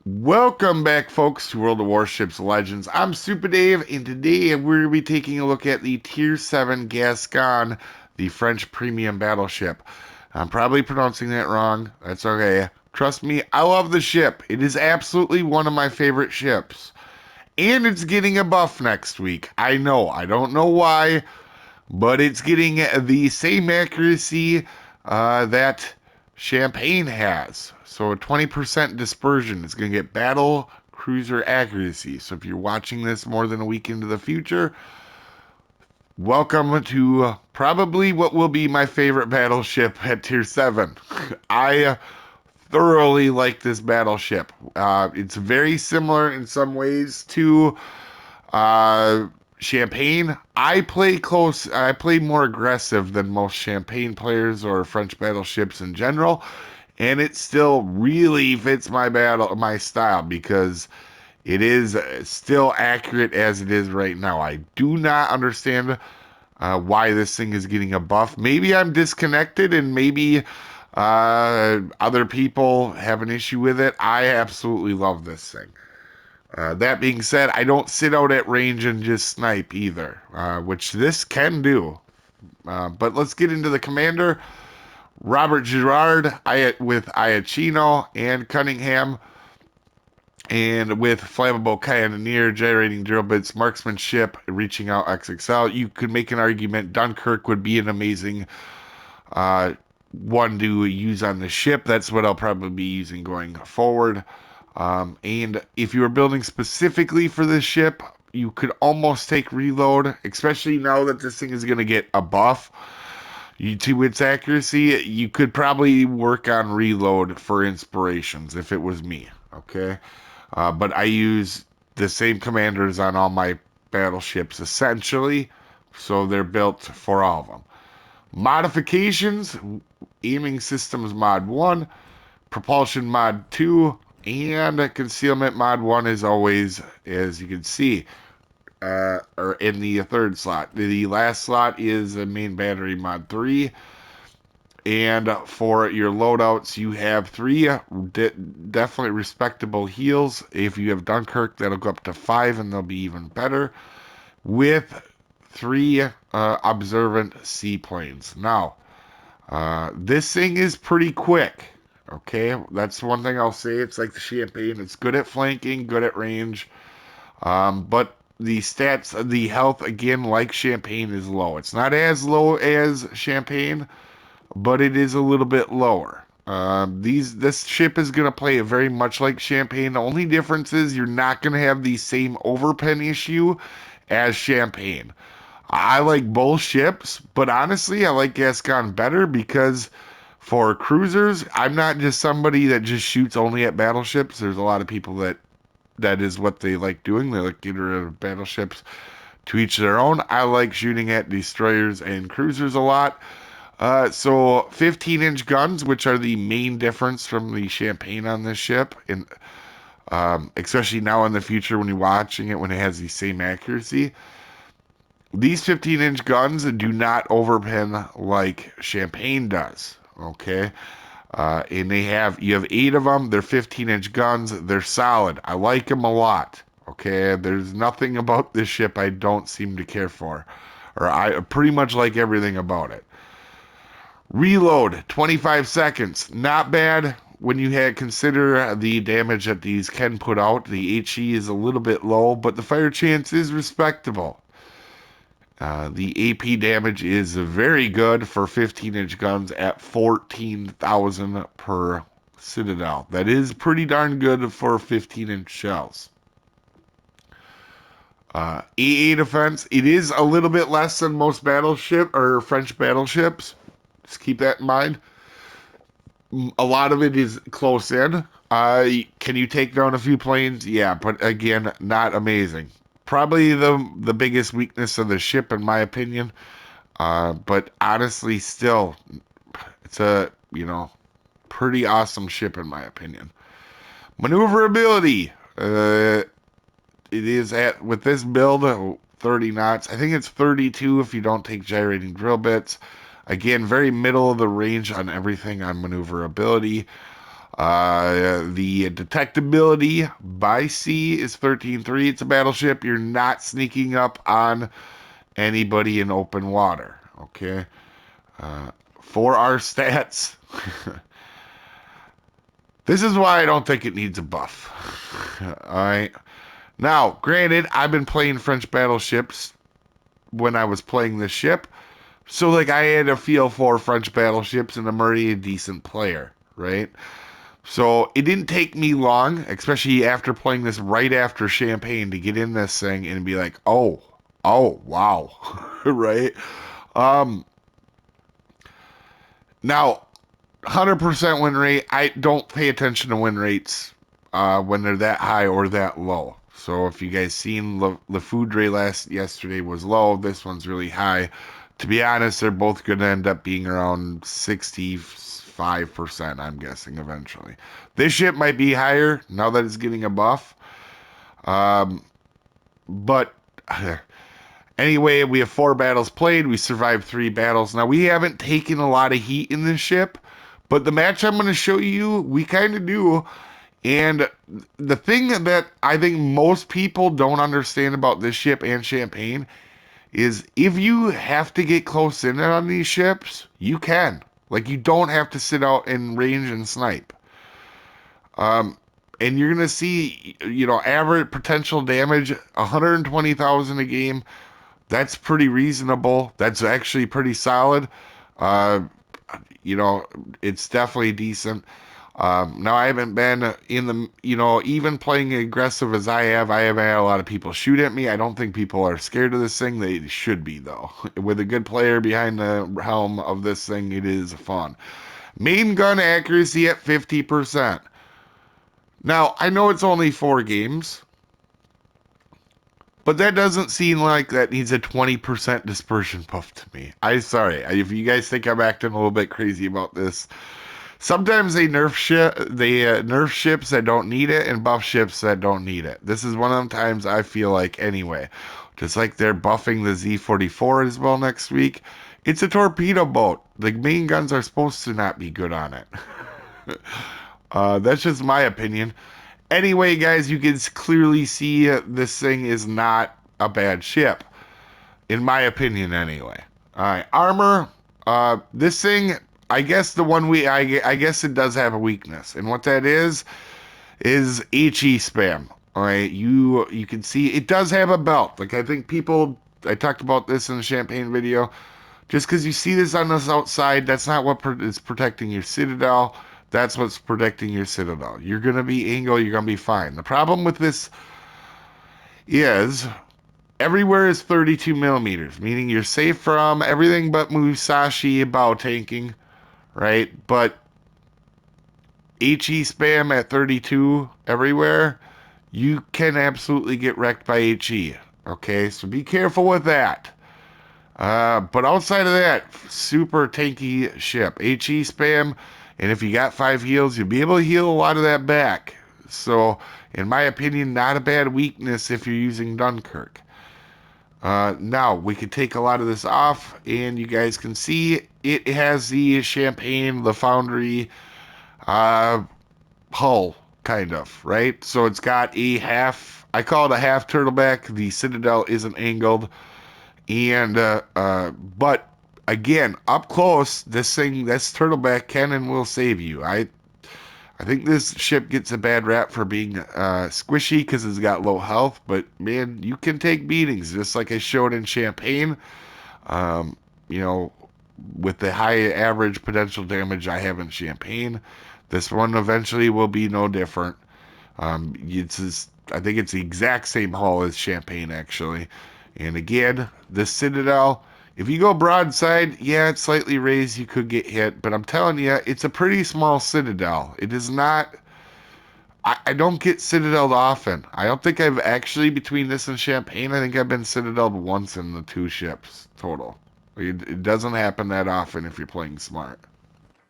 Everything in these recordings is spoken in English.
Welcome back, folks, to World of Warships Legends. I'm Soopa-Dave, and today we're going to be taking a look at the Tier 7 Gascogne, the French premium battleship. I'm probably pronouncing that wrong. That's okay. Trust me, I love the ship. It is absolutely one of my favorite ships. And it's getting a buff next week. I know. I don't know why, but it's getting the same accuracy that Champagne has. So a 20% dispersion is going to get battle cruiser accuracy. So if you're watching this more than a week into the future, welcome to probably what will be my favorite battleship at Tier 7. I thoroughly like this battleship. It's very similar in some ways to Champagne. I play more aggressive than most Champagne players or French battleships in general, and it still really fits my style because it is still accurate as it is right now. I do not understand why this thing is getting a buff. Maybe I'm disconnected, and maybe other people have an issue with it. I absolutely love this thing. That being said, I don't sit out at range and just snipe either, which this can do. But let's get into the commander. Robert Girard with Iachino and Cunningham, and with flammable cannoneer, gyrating drill bits, marksmanship, reaching out XXL. You could make an argument Dunkirk would be an amazing one to use on the ship. That's what I'll probably be using going forward. And if you were building specifically for this ship, you could almost take reload, especially now that this thing is going to get a buff to its accuracy. You could probably work on reload for inspirations if it was me, okay? But I use the same commanders on all my battleships essentially, so they're built for all of them. Modifications, aiming systems mod 1, propulsion mod 2, and concealment mod 1 is always, as you can see, or in the third slot. The last slot is the main battery mod 3. And for your loadouts, you have 3 definitely respectable heals. If you have Dunkirk, that'll go up to 5, and they'll be even better. With 3 observant seaplanes. Now, this thing is pretty quick. Okay, that's one thing I'll say. It's like the Champagne. It's good at flanking, good at range. But the stats, the health, again, like Champagne, is low. It's not as low as Champagne, but it is a little bit lower. This ship is going to play very much like Champagne. The only difference is you're not going to have the same overpen issue as Champagne. I like both ships, but honestly, I like Gascogne better because for cruisers, I'm not just somebody that just shoots only at battleships. There's a lot of people that is what they like doing. They like getting rid of battleships, to each their own. I like shooting at destroyers and cruisers a lot. So 15-inch guns, which are the main difference from the Champagne on this ship, and especially now in the future when you're watching it when it has the same accuracy. These 15-inch guns do not overpen like Champagne does. Okay, and you have 8 of them. They're 15-inch guns. They're solid. I like them a lot. Okay, there's nothing about this ship I don't seem to care for, or I pretty much like everything about it. Reload 25 seconds, not bad when you consider the damage that these can put out. The HE is a little bit low, but the fire chance is respectable. The AP damage is very good for 15-inch guns at 14,000 per Citadel. That is pretty darn good for 15-inch shells. AA defense, it is a little bit less than most battleship or French battleships. Just keep that in mind. A lot of it is close in. Can you take down a few planes? Yeah, but again, not amazing. Probably the biggest weakness of the ship, in my opinion. But honestly, still, it's a pretty awesome ship, in my opinion. Maneuverability. It is with this build 30 knots. I think it's 32 if you don't take gyrating drill bits. Again, very middle of the range on everything on maneuverability. The detectability by sea is 13.3. It's a battleship. You're not sneaking up on anybody in open water. Okay. Uh, for our stats, this is why I don't think it needs a buff. All right. Now, granted, I've been playing French battleships when I was playing this ship. So, like, I had a feel for French battleships, and I'm already a decent player, right? So, it didn't take me long, especially after playing this right after Champagne, to get in this thing and be like, oh, wow, right? Um, Now, 100% win rate, I don't pay attention to win rates when they're that high or that low. So if you guys seen the food rate yesterday was low, this one's really high. To be honest, they're both going to end up being around 65%, I'm guessing, eventually. This ship might be higher now that it's getting a buff. Um, but anyway, we have 4 battles played. We survived 3 battles. Now, we haven't taken a lot of heat in this ship, but the match I'm going to show you, we kind of do. And the thing that I think most people don't understand about this ship and Champagne is if you have to get close in on these ships, you can. Like, you don't have to sit out in range and snipe. Um, and you're going to see, average potential damage, 120,000 a game. That's pretty reasonable. That's actually pretty solid. Uh, you know, it's definitely decent. Now I haven't been in the, even playing aggressive as I haven't had a lot of people shoot at me. I don't think people are scared of this thing. They should be though. With a good player behind the helm of this thing, it is fun. Main gun accuracy at 50%. Now, I know it's only 4 games, but that doesn't seem like that needs a 20% dispersion buff to me. I'm sorry. If you guys think I'm acting a little bit crazy about this, sometimes they nerf ships that don't need it and buff ships that don't need it. This is one of them times I feel like anyway. Just like they're buffing the Z-44 as well next week. It's a torpedo boat. The main guns are supposed to not be good on it. That's just my opinion. Anyway, guys, you can clearly see this thing is not a bad ship, in my opinion, anyway. All right, armor. This thing, I guess I guess it does have a weakness, and what that is HE spam. All right, you can see it does have a belt. Like I talked about this in the Champagne video. Just because you see this on this outside, that's not what is protecting your citadel. That's what's protecting your citadel. You're going to be angle, you're going to be fine. The problem with this is everywhere is 32 millimeters, meaning you're safe from everything but Musashi bow tanking, right? But HE spam at 32 everywhere, you can absolutely get wrecked by HE. Okay, so be careful with that. But outside of that, super tanky ship. HE spam, and if you got 5 heals, you'll be able to heal a lot of that back. So, in my opinion, not a bad weakness if you're using Dunkirk. Now, we can take a lot of this off, and you guys can see it has the Champagne, the Foundry uh, hull, kind of, right? So it's got a half, I call it a half turtleback. The Citadel isn't angled. And but again, up close, this turtleback can and will save you. I think this ship gets a bad rap for being squishy because it's got low health, but man, you can take beatings just like I showed in Champagne. Um, you know, with the high average potential damage I have in Champagne, this one eventually will be no different. I think it's the exact same hull as Champagne actually. And again, the Citadel, if you go broadside, yeah, it's slightly raised, you could get hit, but I'm telling you, it's a pretty small Citadel. It is not. I don't get Citadeled often. I don't think I've actually, between this and Champagne, I think I've been Citadeled once in the 2 ships total. It doesn't happen that often if you're playing smart.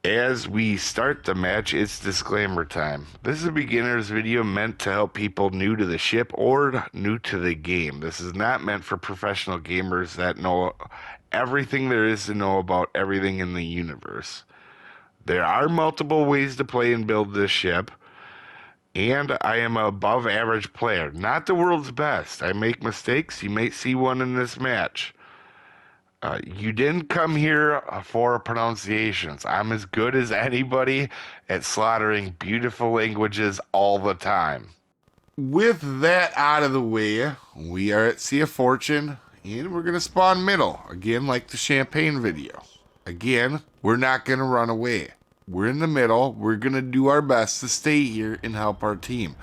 As we start the match, it's disclaimer time. This is a beginner's video meant to help people new to the ship or new to the game. This is not meant for professional gamers that know everything there is to know about everything in the universe. There are multiple ways to play and build this ship, and I am a above average player. Not the world's best. I make mistakes. You may see one in this match. You didn't come here for pronunciations. I'm as good as anybody at slaughtering beautiful languages all the time. With that out of the way, we are at Sea of Fortune, and we're going to spawn middle. Again, like the Champagne video. Again, we're not going to run away. We're in the middle. We're going to do our best to stay here and help our team.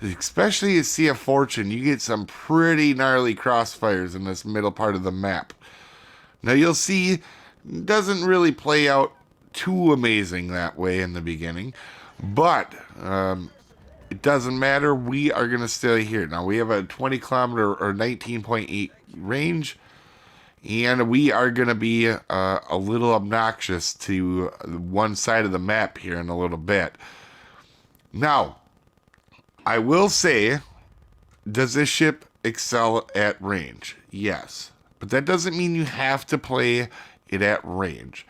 Especially at Sea of Fortune, you get some pretty gnarly crossfires in this middle part of the map. Now you'll see, it doesn't really play out too amazing that way in the beginning, but it doesn't matter. We are going to stay here. Now we have a 20 kilometer or 19.8 range, and we are going to be a little obnoxious to one side of the map here in a little bit. Now, I will say, does this ship excel at range? Yes. But that doesn't mean you have to play it at range.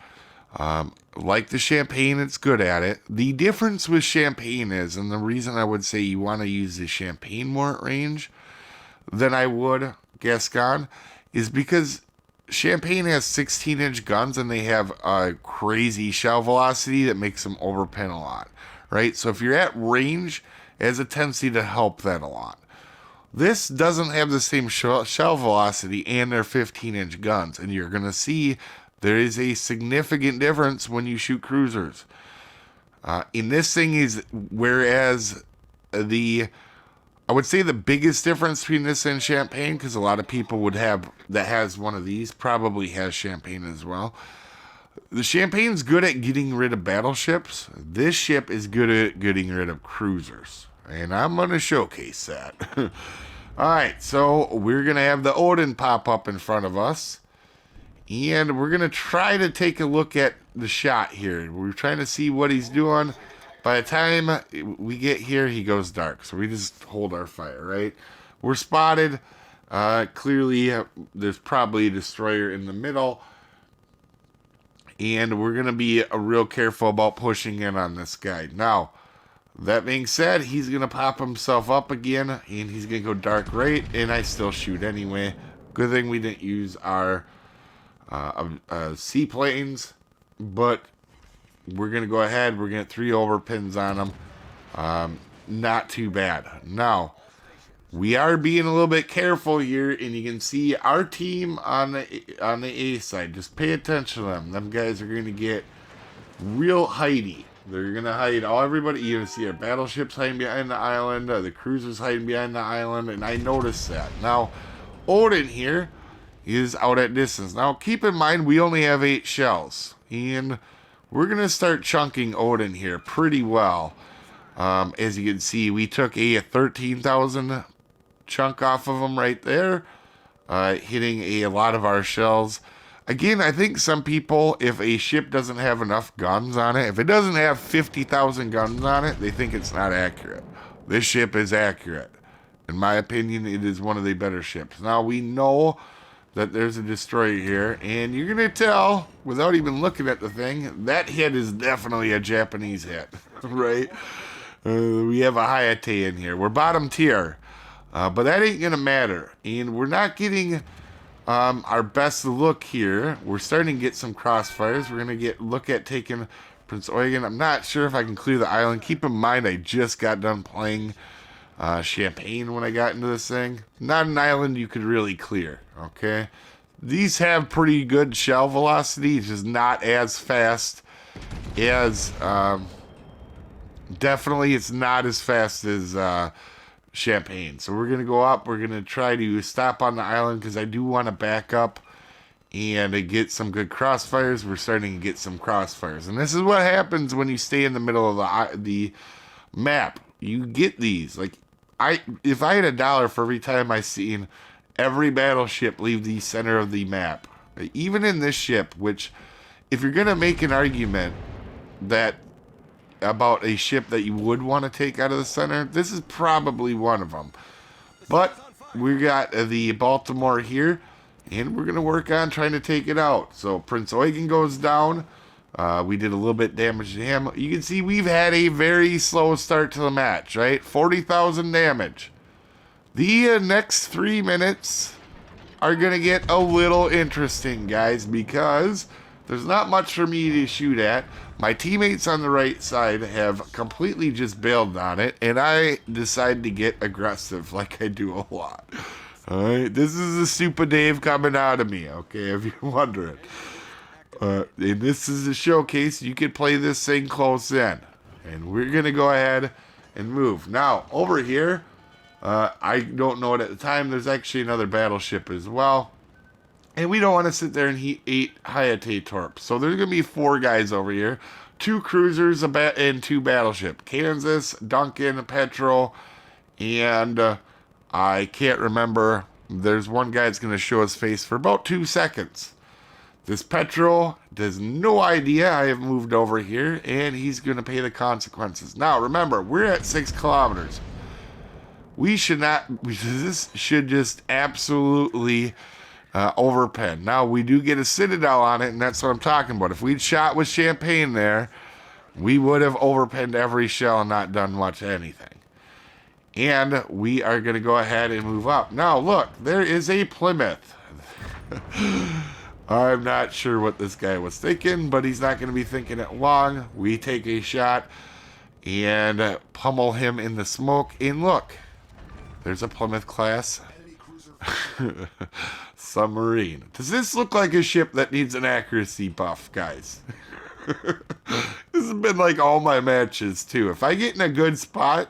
Like the Champagne, it's good at it. The difference with Champagne is, and the reason I would say you want to use the Champagne more at range than I would Gascogne, is because Champagne has 16-inch guns and they have a crazy shell velocity that makes them overpin a lot, right? So if you're at range, it has a tendency to help that a lot. This doesn't have the same shell velocity and their 15-inch guns, and you're going to see there is a significant difference when you shoot cruisers. In this thing is, whereas I would say the biggest difference between this and Champagne, because a lot of people would have, that has one of these, probably has Champagne as well. The Champagne's good at getting rid of battleships. This ship is good at getting rid of cruisers. And I'm going to showcase that. Alright, so we're going to have the Odin pop up in front of us. And we're going to try to take a look at the shot here. We're trying to see what he's doing. By the time we get here, he goes dark. So we just hold our fire, right? We're spotted. Clearly, there's probably a destroyer in the middle. And we're going to be real careful about pushing in on this guy. Now, that being said, he's going to pop himself up again, and he's going to go dark right, and I still shoot anyway. Good thing we didn't use our seaplanes, but we're going to go ahead. We're going to 3 overpins on him. Not too bad. Now, we are being a little bit careful here, and you can see our team on the A side. Just pay attention to them. Them guys are going to get real hidey. They're going to hide everybody. You're going to see our battleships hiding behind the island, the cruisers hiding behind the island, and I noticed that. Now, Odin here is out at distance. Now, keep in mind, we only have 8 shells, and we're going to start chunking Odin here pretty well. As you can see, we took a 13,000 chunk off of him right there, hitting a lot of our shells. Again, I think some people, if a ship doesn't have enough guns on it, if it doesn't have 50,000 guns on it, they think it's not accurate. This ship is accurate. In my opinion, it is one of the better ships. Now, we know that there's a destroyer here, and you're going to tell, without even looking at the thing, that hit is definitely a Japanese hit, right? We have a Hayate in here. We're bottom tier, but that ain't going to matter. And we're not getting our best look here. We're starting to get some crossfires. We're going to look at taking Prince Eugen. I'm not sure if I can clear the island. Keep in mind, I just got done playing Champagne when I got into this thing. Not an island you could really clear, okay? These have pretty good shell velocity, just not as fast as, definitely it's not as fast as Champagne. So we're going to go up. We're going to try to stop on the island because I do want to back up and get some good crossfires. We're starting to get some crossfires. And this is what happens when you stay in the middle of the map. You get these. Like, if I had $1 for every time I seen every battleship leave the center of the map, even in this ship, which if you're going to make an argument that about a ship that you would want to take out of the center, this is probably one of them. But we got the Baltimore here, and we're going to work on trying to take it out. So Prince Eugen goes down. We did a little bit damage to him. You can see we've had a very slow start to the match, right? 40,000 damage. The next 3 minutes are going to get a little interesting, guys, because there's not much for me to shoot at. My teammates on the right side have completely just bailed on it, and I decided to get aggressive like I do a lot. All right, this is the Soopa-Dave coming out of me, okay, if you're wondering. And this is a showcase. You can play this thing close in. And we're going to go ahead and move. Now, over here, I don't know it at the time. There's actually another battleship as well. And we don't want to sit there and heat 8 Hayate torps. So there's going to be 4 guys over here. 2 cruisers and 2 battleship. Kansas, Duncan, Petrol, and I can't remember. There's one guy that's going to show his face for about 2 seconds. This Petrol has no idea I have moved over here, and he's going to pay the consequences. Now, remember, we're at 6 kilometers. We should not, this should just absolutely overpen. Now, we do get a Citadel on it, and that's what I'm talking about. If we'd shot with Champagne there, we would have overpenned every shell and not done much anything. And we are going to go ahead and move up. Now, look, there is a Plymouth. I'm not sure what this guy was thinking, but he's not going to be thinking it long. We take a shot and pummel him in the smoke. And look, there's a Plymouth class submarine. Does this look like a ship that needs an accuracy buff, guys? This has been like all my matches, too. If I get in a good spot,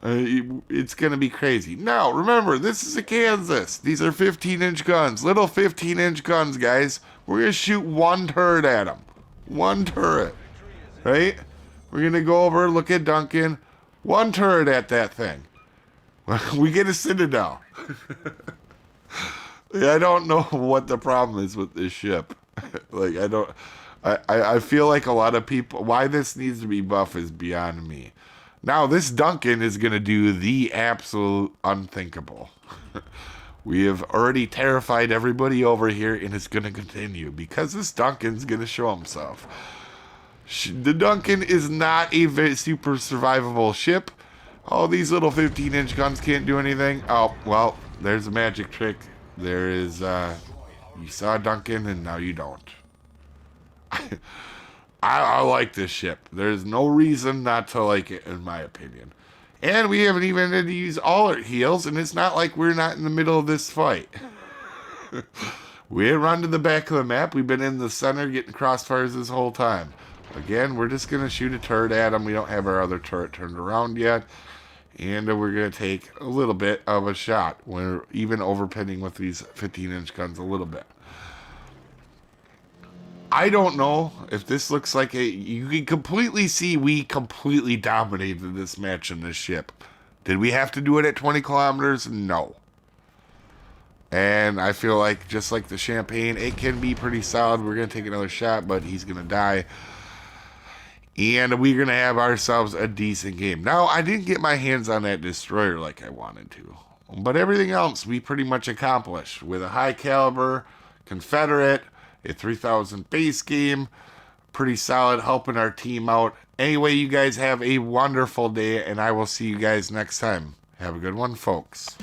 it's going to be crazy. Now, remember, this is a Kansas. These are 15-inch guns. Little 15-inch guns, guys. We're going to shoot 1 turret at them. 1 turret. Right? We're going to go over, look at Duncan. 1 turret at that thing. We get a Citadel. I don't know what the problem is with this ship. Like, I feel like a lot of people, why this needs to be buff is beyond me. Now, this Duncan is going to do the absolute unthinkable. We have already terrified everybody over here, and it's going to continue because this Duncan's going to show himself. The Duncan is not a super survivable ship. All these little 15-inch guns can't do anything. Oh, well, there's a magic trick. There is, you saw Duncan, and now you don't. I like this ship. There's no reason not to like it, in my opinion. And we haven't even had to use all our heals, and it's not like we're not in the middle of this fight. We had run to the back of the map. We've been in the center getting crossfires this whole time. Again, we're just going to shoot a turret at them. We don't have our other turret turned around yet. And we're going to take a little bit of a shot. We're even overpinning with these 15-inch guns a little bit. I don't know if this looks like a... You can completely see we completely dominated this match in this ship. Did we have to do it at 20 kilometers? No. And I feel like, just like the Champagne, it can be pretty solid. We're going to take another shot, but he's going to die. And we're going to have ourselves a decent game. Now, I didn't get my hands on that destroyer like I wanted to. But everything else we pretty much accomplished. With a high caliber Confederate... a 3,000 base game, pretty solid, helping our team out. Anyway, you guys have a wonderful day, and I will see you guys next time. Have a good one, folks.